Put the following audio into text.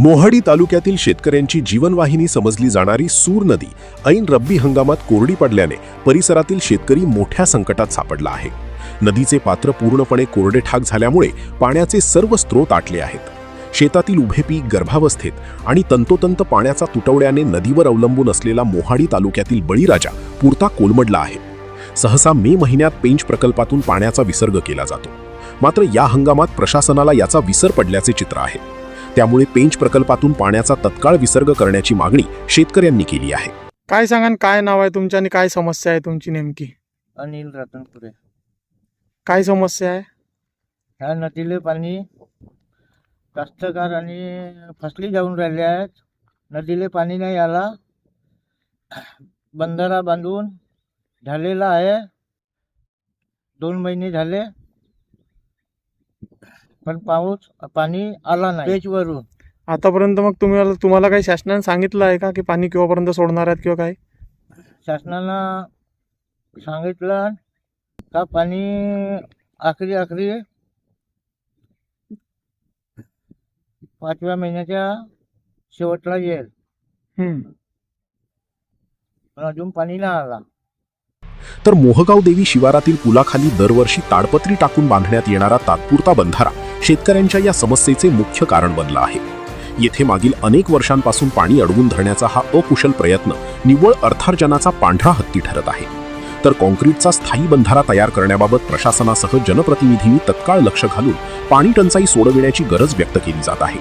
मोहाडी तालुक्यातील शेतकऱ्यांची जीवनवाहिनी समजली जाणारी सूर नदी ऐन रब्बी हंगामात कोरडी पडल्याने परिसरातील शेतकरी मोठ्या संकटात सापडला आहे. नदीचे पात्र पूर्णपणे कोरडेठाक झाल्यामुळे पाण्याचे सर्व स्रोत आटले आहेत. शेतातील उभे पीक गर्भावस्थेत आणि तंतोतंत पाण्याचा तुटवड्याने नदीवर अवलंबून असलेला मोहाडी तालुक्यातील बळीराजा पुरता कोलमडला आहे. सहसा मे महिन्यात पेंच प्रकल्पातून पाण्याचा विसर्ग केला जातो, मात्र या हंगामात प्रशासनाला याचा विसर पडल्याचे चित्र आहे. त्यामुळे पेंच प्रकल्पातून पाण्याचा तत्काळ विसर्ग करण्याची मागणी शेतकऱ्यांनी केली आहे. काय सांगा, काय नाव आहे तुमचं आणि काय समस्या आहे तुमची नेमकी? अनिल रतनपुरे. काय समस्या आहे? ह्या नदीले पाणी कास्तकार आणि फसली जाऊन राहिले आहेत. नदीले पाणी नाही आला. बंधारा बांधून झालेला आहे, 2 महिने झाले, पण पाणी आला नाही पेचवरून. आतापर्यंत मग तुम्हाला काही शासनाने सांगितलं आहे का की पाणी केव्हापर्यंत सोडणार आहेत किंवा काय? शासनानं सांगितलं का पाणी आखरी 5व्या महिन्याच्या शेवटला येईल, पण अजून पाणी नाही आला. तर मोहगाव देवी शिवारातील पुलाखाली दरवर्षी ताडपत्री टाकून बांधण्यात येणारा तात्पुरता बंधारा शेतकऱ्यांच्या या समस्येचे मुख्य कारण बनला आहे. येथे मागील अनेक वर्षांपासून पाणी अडवून धरण्याचा हा अकुशल प्रयत्न निव्वळ अर्थार्जनाचा पांढरा हत्ती ठरत आहे. तर काँक्रीटचा स्थायी बंधारा तयार करण्याबाबत प्रशासनासह जनप्रतिनिधींनी तत्काळ लक्ष घालून पाणी टंचाई सोडविण्याची गरज व्यक्त केली जात आहे.